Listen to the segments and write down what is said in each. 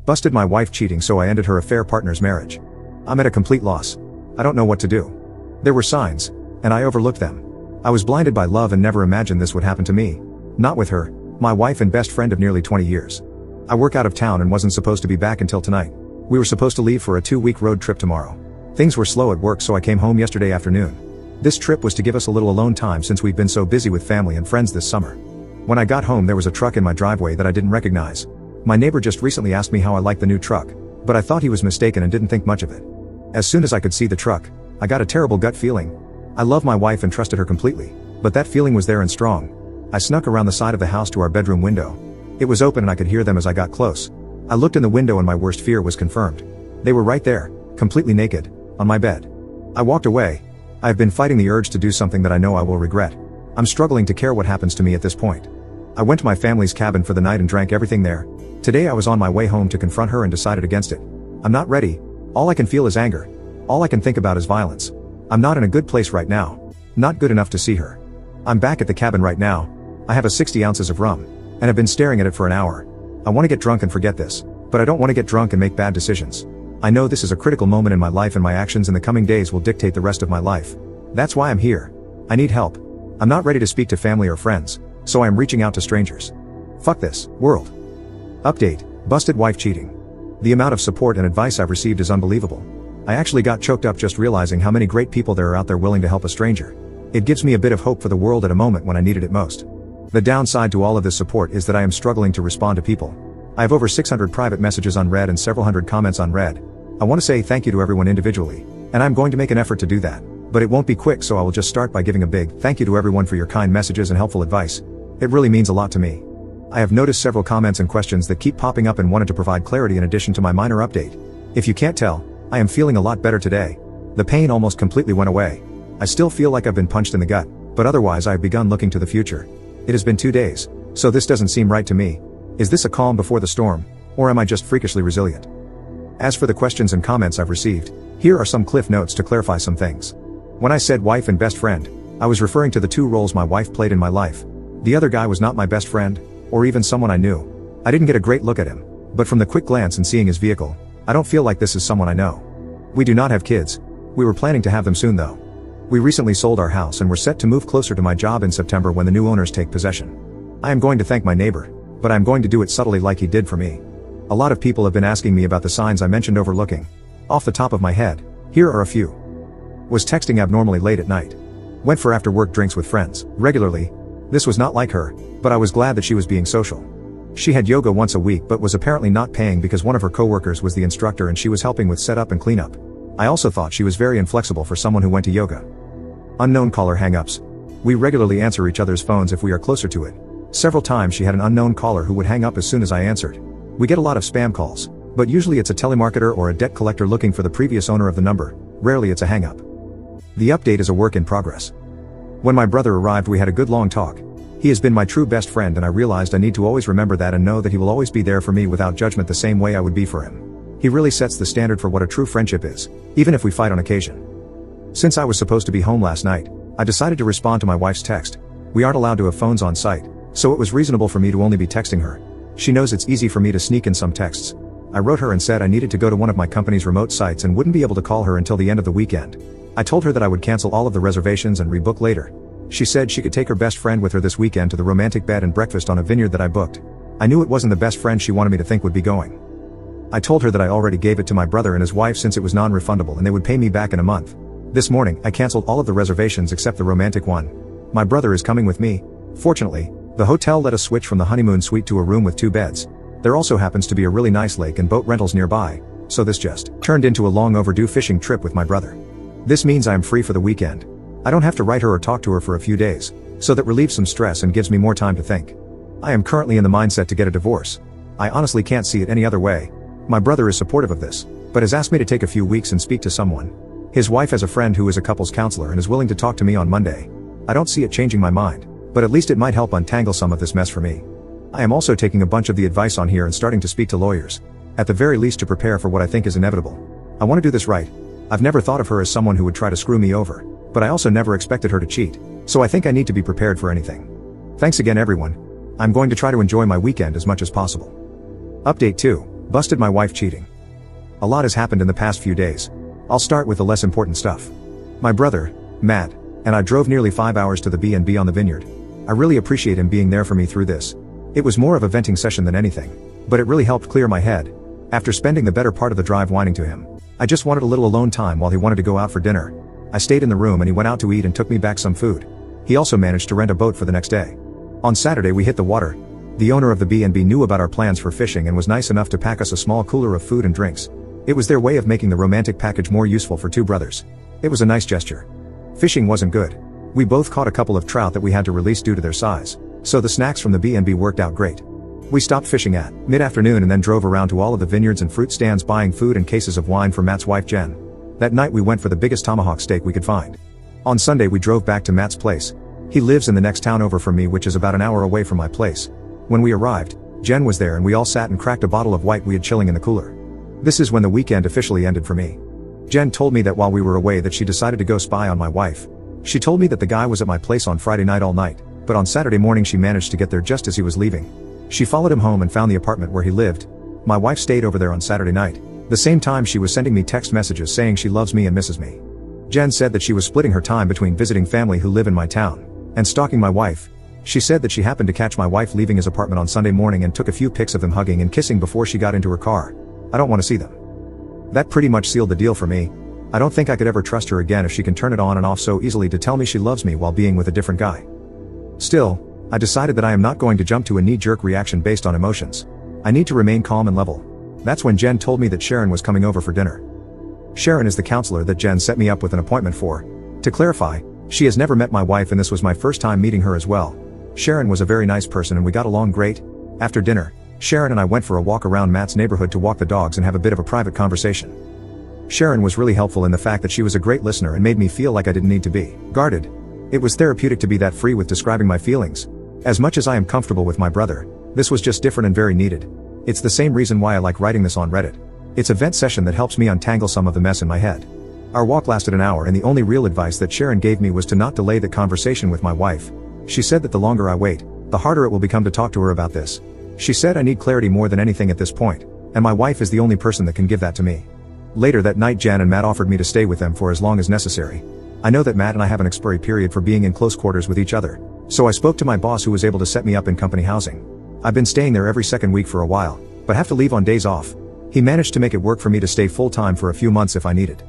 Busted my wife cheating, so I ended her affair partner's marriage. I'm at a complete loss. I don't know what to do. There were signs, and I overlooked them. I was blinded by love and never imagined this would happen to me. Not with her, my wife and best friend of nearly 20 years. I work out of town and wasn't supposed to be back until tonight. We were supposed to leave for a 2-week road trip tomorrow. Things were slow at work, so I came home yesterday afternoon. This trip was to give us a little alone time since we've been so busy with family and friends this summer. When I got home, there was a truck in my driveway that I didn't recognize. My neighbor just recently asked me how I liked the new truck, but I thought he was mistaken and didn't think much of it. As soon as I could see the truck, I got a terrible gut feeling. I love my wife and trusted her completely, but that feeling was there and strong. I snuck around the side of the house to our bedroom window. It was open and I could hear them as I got close. I looked in the window and my worst fear was confirmed. They were right there, completely naked, on my bed. I walked away. I have been fighting the urge to do something that I know I will regret. I'm struggling to care what happens to me at this point. I went to my family's cabin for the night and drank everything there. Today I was on my way home to confront her and decided against it. I'm not ready. All I can feel is anger. All I can think about is violence. I'm not in a good place right now. Not good enough to see her. I'm back at the cabin right now. I have a 60 ounces of rum, and have been staring at it for an hour. I want to get drunk and forget this, but I don't want to get drunk and make bad decisions. I know this is a critical moment in my life and my actions in the coming days will dictate the rest of my life. That's why I'm here. I need help. I'm not ready to speak to family or friends, so I am reaching out to strangers. Fuck this, world. Update, busted wife cheating. The amount of support and advice I've received is unbelievable. I actually got choked up just realizing how many great people there are out there willing to help a stranger. It gives me a bit of hope for the world at a moment when I needed it most. The downside to all of this support is that I am struggling to respond to people. I have over 600 private messages unread and several hundred comments unread. I want to say thank you to everyone individually, and I'm going to make an effort to do that, but it won't be quick, so I will just start by giving a big thank you to everyone for your kind messages and helpful advice. It really means a lot to me. I have noticed several comments and questions that keep popping up and wanted to provide clarity in addition to my minor update. If you can't tell, I am feeling a lot better today. The pain almost completely went away. I still feel like I've been punched in the gut, but otherwise I have begun looking to the future. It has been 2 days, so this doesn't seem right to me. Is this a calm before the storm, or am I just freakishly resilient? As for the questions and comments I've received, here are some cliff notes to clarify some things. When I said wife and best friend, I was referring to the 2 roles my wife played in my life. The other guy was not my best friend, or even someone I knew. I didn't get a great look at him, but from the quick glance and seeing his vehicle, I don't feel like this is someone I know. We do not have kids. We were planning to have them soon though. We recently sold our house and were set to move closer to my job in September when the new owners take possession. I am going to thank my neighbor, but I'm going to do it subtly like he did for me. A lot of people have been asking me about the signs I mentioned overlooking. Off the top of my head, here are a few. Was texting abnormally late at night. Went for after work drinks with friends, regularly. This was not like her, but I was glad that she was being social. She had yoga once a week but was apparently not paying because one of her coworkers was the instructor and she was helping with setup and cleanup. I also thought she was very inflexible for someone who went to yoga. Unknown caller hang-ups. We regularly answer each other's phones if we are closer to it. Several times she had an unknown caller who would hang up as soon as I answered. We get a lot of spam calls, but usually it's a telemarketer or a debt collector looking for the previous owner of the number. Rarely it's a hang-up. The update is a work in progress. When my brother arrived, we had a good long talk. He has been my true best friend and I realized I need to always remember that and know that he will always be there for me without judgment the same way I would be for him. He really sets the standard for what a true friendship is, even if we fight on occasion. Since I was supposed to be home last night, I decided to respond to my wife's text. We aren't allowed to have phones on site, so it was reasonable for me to only be texting her. She knows it's easy for me to sneak in some texts. I wrote her and said I needed to go to one of my company's remote sites and wouldn't be able to call her until the end of the weekend. I told her that I would cancel all of the reservations and rebook later. She said she could take her best friend with her this weekend to the romantic bed and breakfast on a vineyard that I booked. I knew it wasn't the best friend she wanted me to think would be going. I told her that I already gave it to my brother and his wife since it was non-refundable and they would pay me back in a month. This morning, I canceled all of the reservations except the romantic one. My brother is coming with me. Fortunately, the hotel let us switch from the honeymoon suite to a room with 2 beds. There also happens to be a really nice lake and boat rentals nearby, so this just turned into a long overdue fishing trip with my brother. This means I am free for the weekend. I don't have to write her or talk to her for a few days, so that relieves some stress and gives me more time to think. I am currently in the mindset to get a divorce. I honestly can't see it any other way. My brother is supportive of this, but has asked me to take a few weeks and speak to someone. His wife has a friend who is a couples counselor and is willing to talk to me on Monday. I don't see it changing my mind, but at least it might help untangle some of this mess for me. I am also taking a bunch of the advice on here and starting to speak to lawyers, at the very least to prepare for what I think is inevitable. I want to do this right. I've never thought of her as someone who would try to screw me over, but I also never expected her to cheat, so I think I need to be prepared for anything. Thanks again everyone. I'm going to try to enjoy my weekend as much as possible. Update 2. Busted my wife cheating. A lot has happened in the past few days. I'll start with the less important stuff. My brother, Matt, and I drove nearly 5 hours to the B&B on the Vineyard. I really appreciate him being there for me through this. It was more of a venting session than anything, but it really helped clear my head. After spending the better part of the drive whining to him, I just wanted a little alone time while he wanted to go out for dinner. I stayed in the room and he went out to eat and took me back some food. He also managed to rent a boat for the next day. On Saturday we hit the water. The owner of the B&B knew about our plans for fishing and was nice enough to pack us a small cooler of food and drinks. It was their way of making the romantic package more useful for two brothers. It was a nice gesture. Fishing wasn't good. We both caught a couple of trout that we had to release due to their size, so the snacks from the B&B worked out great. We stopped fishing at mid-afternoon and then drove around to all of the vineyards and fruit stands buying food and cases of wine for Matt's wife Jen. That night we went for the biggest tomahawk steak we could find. On Sunday we drove back to Matt's place. He lives in the next town over from me, which is about an hour away from my place. When we arrived, Jen was there and we all sat and cracked a bottle of white we had chilling in the cooler. This is when the weekend officially ended for me. Jen told me that while we were away that she decided to go spy on my wife. She told me that the guy was at my place on Friday night all night, but on Saturday morning she managed to get there just as he was leaving. She followed him home and found the apartment where he lived. My wife stayed over there on Saturday night. The same time she was sending me text messages saying she loves me and misses me. Jen said that she was splitting her time between visiting family who live in my town and stalking my wife. She said that she happened to catch my wife leaving his apartment on Sunday morning and took a few pics of them hugging and kissing before she got into her car. I don't want to see them. That pretty much sealed the deal for me. I don't think I could ever trust her again if she can turn it on and off so easily to tell me she loves me while being with a different guy. Still, I decided that I am not going to jump to a knee-jerk reaction based on emotions. I need to remain calm and level. That's when Jen told me that Sharon was coming over for dinner. Sharon is the counselor that Jen set me up with an appointment for. To clarify, she has never met my wife and this was my first time meeting her as well. Sharon was a very nice person and we got along great. After dinner, Sharon and I went for a walk around Matt's neighborhood to walk the dogs and have a bit of a private conversation. Sharon was really helpful in the fact that she was a great listener and made me feel like I didn't need to be guarded. It was therapeutic to be that free with describing my feelings. As much as I am comfortable with my brother, this was just different and very needed. It's the same reason why I like writing this on Reddit. It's a vent session that helps me untangle some of the mess in my head. Our walk lasted an hour and the only real advice that Sharon gave me was to not delay the conversation with my wife. She said that the longer I wait, the harder it will become to talk to her about this. She said I need clarity more than anything at this point, and my wife is the only person that can give that to me. Later that night Jen and Matt offered me to stay with them for as long as necessary. I know that Matt and I have an expiry period for being in close quarters with each other, so I spoke to my boss who was able to set me up in company housing. I've been staying there every second week for a while, but have to leave on days off. He managed to make it work for me to stay full-time for a few months if I needed.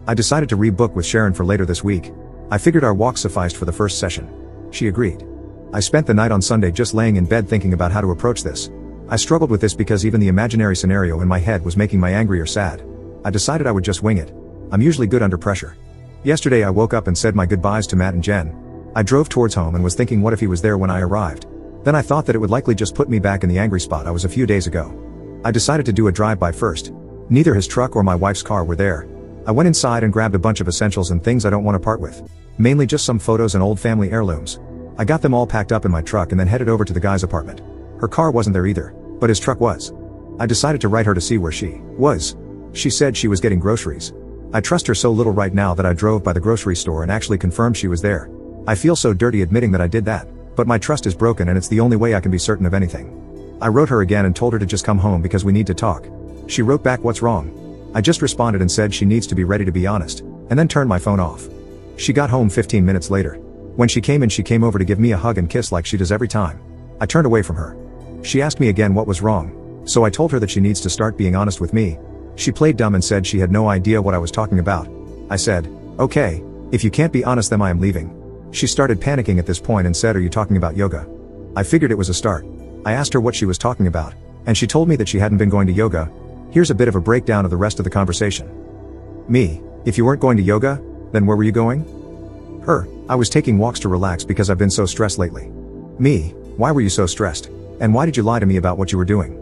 I decided to rebook with Sharon for later this week. I figured our walk sufficed for the first session. She agreed. I spent the night on Sunday just laying in bed thinking about how to approach this. I struggled with this because even the imaginary scenario in my head was making me angry or sad. I decided I would just wing it. I'm usually good under pressure. Yesterday I woke up and said my goodbyes to Matt and Jen. I drove towards home and was thinking what if he was there when I arrived. Then I thought that it would likely just put me back in the angry spot I was a few days ago. I decided to do a drive-by first. Neither his truck or my wife's car were there. I went inside and grabbed a bunch of essentials and things I don't want to part with. Mainly just some photos and old family heirlooms. I got them all packed up in my truck and then headed over to the guy's apartment. Her car wasn't there either, but his truck was. I decided to write her to see where she was. She said she was getting groceries. I trust her so little right now that I drove by the grocery store and actually confirmed she was there. I feel so dirty admitting that I did that, but my trust is broken and it's the only way I can be certain of anything. I wrote her again and told her to just come home because we need to talk. She wrote back, "What's wrong?" I just responded and said she needs to be ready to be honest, and then turned my phone off. She got home 15 minutes later. When she came in, she came over to give me a hug and kiss like she does every time. I turned away from her. She asked me again what was wrong, so I told her that she needs to start being honest with me. She played dumb and said she had no idea what I was talking about. I said, "Okay, if you can't be honest then I am leaving." She started panicking at this point and said, "Are you talking about yoga?" I figured it was a start. I asked her what she was talking about, and she told me that she hadn't been going to yoga. Here's a bit of a breakdown of the rest of the conversation. Me, if you weren't going to yoga, then where were you going? Her, I was taking walks to relax because I've been so stressed lately. Me, why were you so stressed? And why did you lie to me about what you were doing?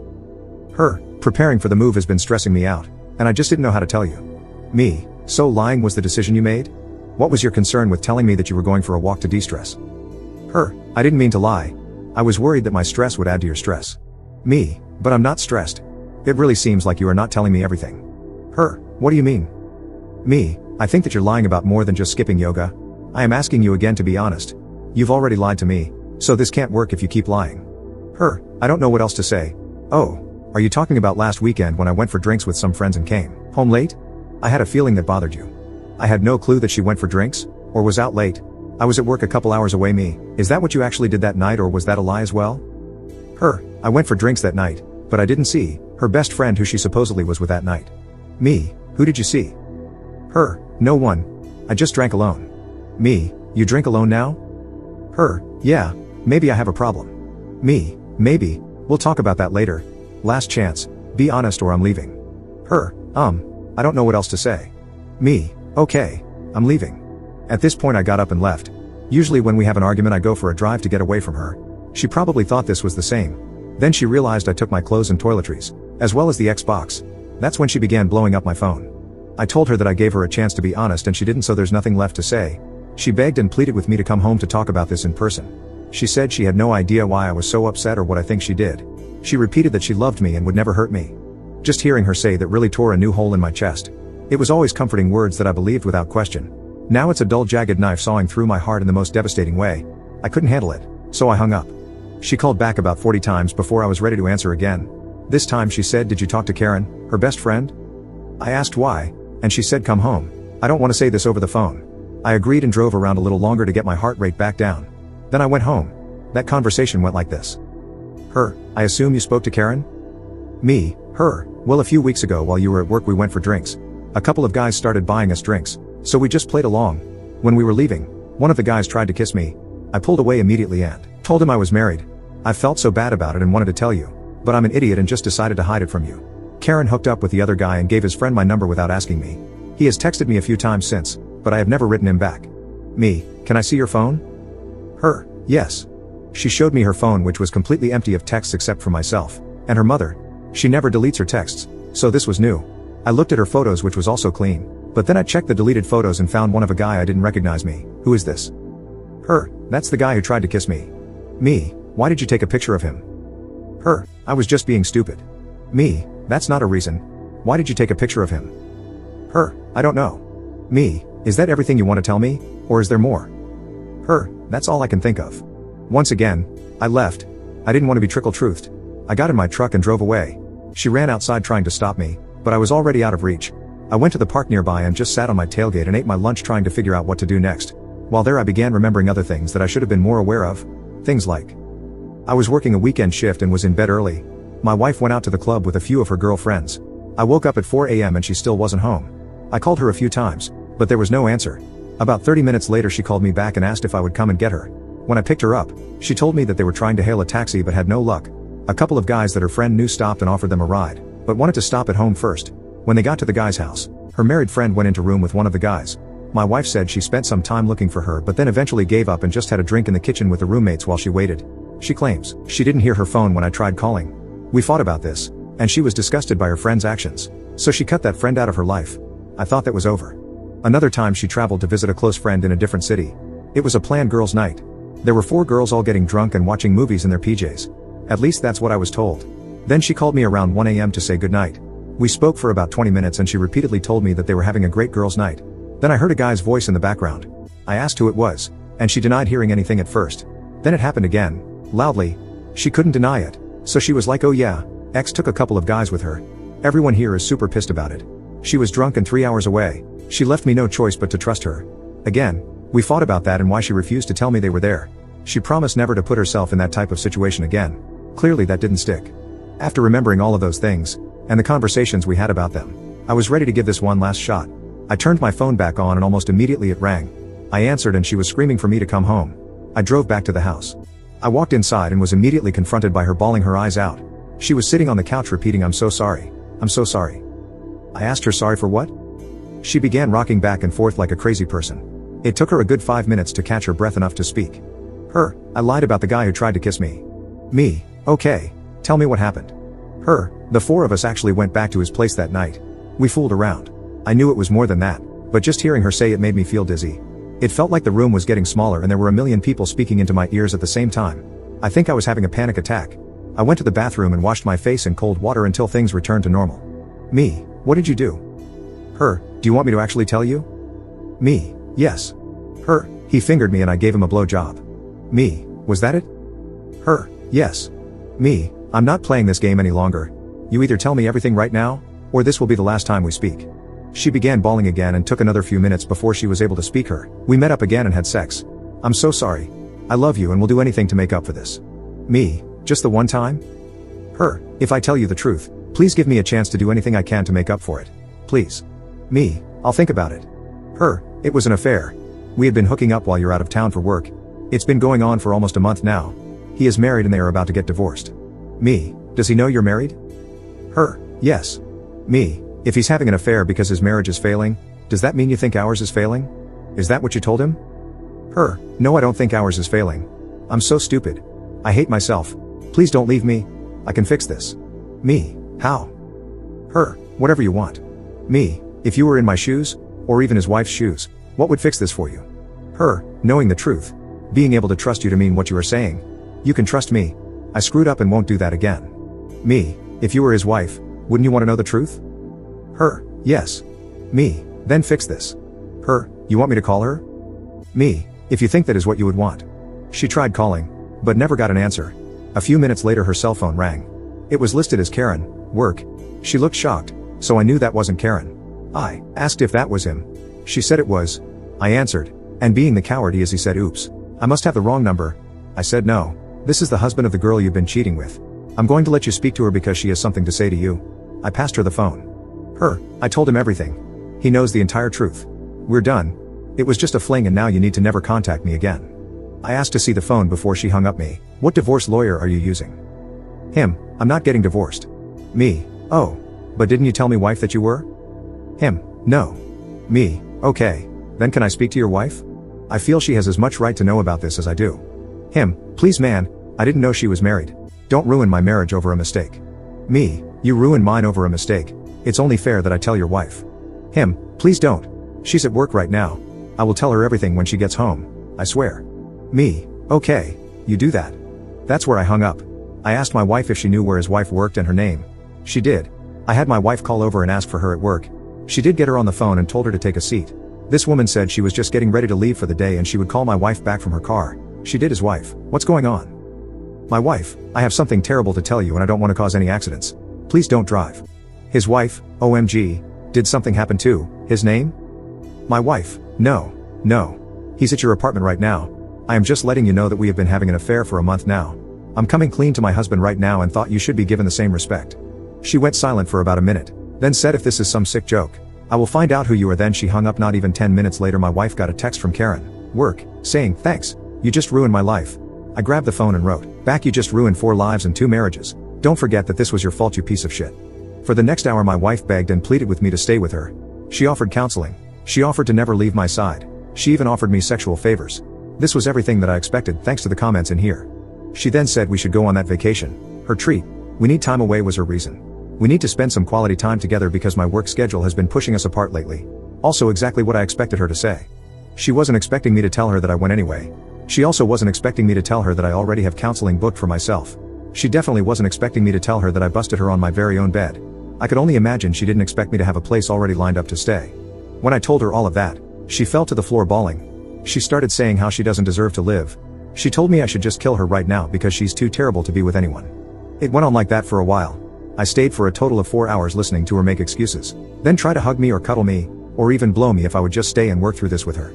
Her, preparing for the move has been stressing me out, and I just didn't know how to tell you. Me, so lying was the decision you made? What was your concern with telling me that you were going for a walk to de-stress? Her, I didn't mean to lie. I was worried that my stress would add to your stress. Me, but I'm not stressed. It really seems like you are not telling me everything. Her, what do you mean? Me, I think that you're lying about more than just skipping yoga. I am asking you again to be honest. You've already lied to me, so this can't work if you keep lying. Her, I don't know what else to say. Oh, Are you talking about last weekend when I went for drinks with some friends and came home late? I had a feeling that bothered you. I had no clue that she went for drinks, or was out late. I was at work a couple hours away. Me, is that what you actually did that night, or was that a lie as well? Her, I went for drinks that night, but I didn't see her best friend who she supposedly was with that night. Me, who did you see? Her, no one. I just drank alone. Me, you drink alone now? Her, yeah, maybe I have a problem. Me, maybe, we'll talk about that later. Last chance, be honest or I'm leaving. Her, I don't know what else to say. Me, okay, I'm leaving. At this point I got up and left. Usually when we have an argument I go for a drive to get away from her. She probably thought this was the same. Then she realized I took my clothes and toiletries, as well as the Xbox. That's when she began blowing up my phone. I told her that I gave her a chance to be honest and she didn't, so there's nothing left to say. She begged and pleaded with me to come home to talk about this in person. She said she had no idea why I was so upset or what I think she did. She repeated that she loved me and would never hurt me. Just hearing her say that really tore a new hole in my chest. It was always comforting words that I believed without question. Now it's a dull, jagged knife sawing through my heart in the most devastating way. I couldn't handle it, so I hung up. She called back about 40 times before I was ready to answer again. This time she said, "Did you talk to Karen, her best friend?" I asked why, and she said, "Come home. I don't want to say this over the phone." I agreed and drove around a little longer to get my heart rate back down. Then I went home. That conversation went like this. Her, I assume you spoke to Karen? Me, her, well, a few weeks ago while you were at work we went for drinks. A couple of guys started buying us drinks, so we just played along. When we were leaving, one of the guys tried to kiss me. I pulled away immediately and told him I was married. I felt so bad about it and wanted to tell you, but I'm an idiot and just decided to hide it from you. Karen hooked up with the other guy and gave his friend my number without asking me. He has texted me a few times since, but I have never written him back. Me, can I see your phone? Her, yes. She showed me her phone, which was completely empty of texts except for myself and her mother. She never deletes her texts, so this was new. I looked at her photos, which was also clean, but then I checked the deleted photos and found one of a guy I didn't recognize. Me, who is this? Her, that's the guy who tried to kiss me. Me, why did you take a picture of him? Her, I was just being stupid. Me, that's not a reason. Why did you take a picture of him? Her, I don't know. Me, is that everything you want to tell me, or is there more? Her, that's all I can think of. Once again, I left. I didn't want to be trickle-truthed. I got in my truck and drove away. She ran outside trying to stop me, but I was already out of reach. I went to the park nearby and just sat on my tailgate and ate my lunch trying to figure out what to do next. While there I began remembering other things that I should have been more aware of. Things like, I was working a weekend shift and was in bed early. My wife went out to the club with a few of her girlfriends. I woke up at 4 a.m. and she still wasn't home. I called her a few times, but there was no answer. About 30 minutes later she called me back and asked if I would come and get her. When I picked her up, she told me that they were trying to hail a taxi but had no luck. A couple of guys that her friend knew stopped and offered them a ride, but wanted to stop at home first. When they got to the guy's house, her married friend went into room with one of the guys. My wife said she spent some time looking for her but then eventually gave up and just had a drink in the kitchen with the roommates while she waited. She claims she didn't hear her phone when I tried calling. We fought about this, and she was disgusted by her friend's actions, so she cut that friend out of her life. I thought that was over. Another time she traveled to visit a close friend in a different city. It was a planned girls' night. There were 4 girls all getting drunk and watching movies in their PJs. At least that's what I was told. Then she called me around 1 a.m. to say goodnight. We spoke for about 20 minutes and she repeatedly told me that they were having a great girls' night. Then I heard a guy's voice in the background. I asked who it was, and she denied hearing anything at first. Then it happened again, loudly. She couldn't deny it, so she was like, "Oh yeah, X took a couple of guys with her. Everyone here is super pissed about it. She was drunk and 3 hours away. She left me no choice but to trust her." Again, we fought about that and why she refused to tell me they were there. She promised never to put herself in that type of situation again. Clearly that didn't stick. After remembering all of those things, and the conversations we had about them, I was ready to give this one last shot. I turned my phone back on and almost immediately it rang. I answered and she was screaming for me to come home. I drove back to the house. I walked inside and was immediately confronted by her bawling her eyes out. She was sitting on the couch repeating, "I'm so sorry. I'm so sorry." I asked her sorry for what? She began rocking back and forth like a crazy person. It took her a good 5 minutes to catch her breath enough to speak. Her, I lied about the guy who tried to kiss me. Me, okay, tell me what happened. Her, the 4 of us actually went back to his place that night. We fooled around. I knew it was more than that, but just hearing her say it made me feel dizzy. It felt like the room was getting smaller and there were a million people speaking into my ears at the same time. I think I was having a panic attack. I went to the bathroom and washed my face in cold water until things returned to normal. Me, what did you do? Her, do you want me to actually tell you? Me, yes. Her, he fingered me and I gave him a blowjob. Me, was that it? Her, yes. Me, I'm not playing this game any longer. You either tell me everything right now, or this will be the last time we speak. She began bawling again and took another few minutes before she was able to speak her. We met up again and had sex. I'm so sorry. I love you and will do anything to make up for this. Me, just the one time? Her, if I tell you the truth, please give me a chance to do anything I can to make up for it. Please. Me, I'll think about it. Her, it was an affair. We had been hooking up while you're out of town for work. It's been going on for almost a month now. He is married and they are about to get divorced. Me, does he know you're married? Her, yes. Me, if he's having an affair because his marriage is failing, does that mean you think ours is failing? Is that what you told him? Her, no, I don't think ours is failing. I'm so stupid. I hate myself. Please don't leave me. I can fix this. Me, how? Her, whatever you want. Me, if you were in my shoes, or even his wife's shoes, what would fix this for you? Her, knowing the truth. Being able to trust you to mean what you are saying. You can trust me. I screwed up and won't do that again. Me, if you were his wife, wouldn't you want to know the truth? Her, yes. Me, then fix this. Her, you want me to call her? Me, if you think that is what you would want. She tried calling, but never got an answer. A few minutes later her cell phone rang. It was listed as Karen, work. She looked shocked, so I knew that wasn't Karen. I asked if that was him. She said it was. I answered, and being the coward he is, he said, oops, I must have the wrong number. I said no. This is the husband of the girl you've been cheating with. I'm going to let you speak to her because she has something to say to you. I passed her the phone. Her, I told him everything. He knows the entire truth. We're done. It was just a fling and now you need to never contact me again. I asked to see the phone before she hung up me. What divorce lawyer are you using? Him, I'm not getting divorced. Me, oh, but didn't you tell me, wife, that you were? Him, no. Me, okay, then can I speak to your wife? I feel she has as much right to know about this as I do. Him, please man, I didn't know she was married. Don't ruin my marriage over a mistake. Me, you ruined mine over a mistake. It's only fair that I tell your wife. Him, please don't. She's at work right now. I will tell her everything when she gets home, I swear. Me, okay, you do that. That's where I hung up. I asked my wife if she knew where his wife worked and her name. She did. I had my wife call over and ask for her at work. She did get her on the phone and told her to take a seat. This woman said she was just getting ready to leave for the day and she would call my wife back from her car. She did. His wife, what's going on? My wife, I have something terrible to tell you and I don't want to cause any accidents. Please don't drive. His wife, OMG, did something happen to his name? My wife, no. He's at your apartment right now. I am just letting you know that we have been having an affair for a month now. I'm coming clean to my husband right now and thought you should be given the same respect. She went silent for about a minute, then said, if this is some sick joke, I will find out who you are. Then she hung up. Not even 10 minutes later my wife got a text from Karen, work, saying, thanks, you just ruined my life. I grabbed the phone and wrote back, you just ruined 4 lives and 2 marriages. Don't forget that this was your fault, you piece of shit. For the next hour my wife begged and pleaded with me to stay with her. She offered counseling. She offered to never leave my side. She even offered me sexual favors. This was everything that I expected thanks to the comments in here. She then said we should go on that vacation. Her treat. We need time away was her reason. We need to spend some quality time together because my work schedule has been pushing us apart lately. Also exactly what I expected her to say. She wasn't expecting me to tell her that I went anyway. She also wasn't expecting me to tell her that I already have counseling booked for myself. She definitely wasn't expecting me to tell her that I busted her on my very own bed. I could only imagine she didn't expect me to have a place already lined up to stay. When I told her all of that, she fell to the floor bawling. She started saying how she doesn't deserve to live. She told me I should just kill her right now because she's too terrible to be with anyone. It went on like that for a while. I stayed for a total of 4 hours listening to her make excuses, then try to hug me or cuddle me, or even blow me if I would just stay and work through this with her.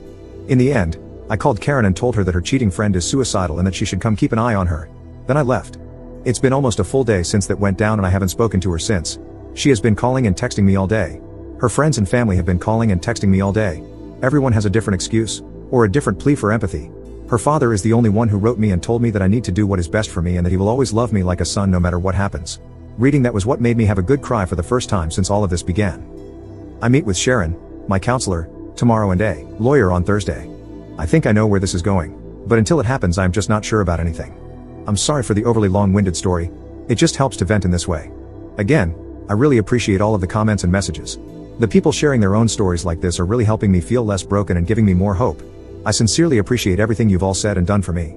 In the end, I called Karen and told her that her cheating friend is suicidal and that she should come keep an eye on her. Then I left. It's been almost a full day since that went down and I haven't spoken to her since. She has been calling and texting me all day. Her friends and family have been calling and texting me all day. Everyone has a different excuse, or a different plea for empathy. Her father is the only one who wrote me and told me that I need to do what is best for me and that he will always love me like a son no matter what happens. Reading that was what made me have a good cry for the first time since all of this began. I meet with Sharon, my counselor, tomorrow and a lawyer on Thursday. I think I know where this is going, but until it happens I'm just not sure about anything. I'm sorry for the overly long-winded story. It just helps to vent in this way. Again, I really appreciate all of the comments and messages. The people sharing their own stories like this are really helping me feel less broken and giving me more hope. I sincerely appreciate everything you've all said and done for me.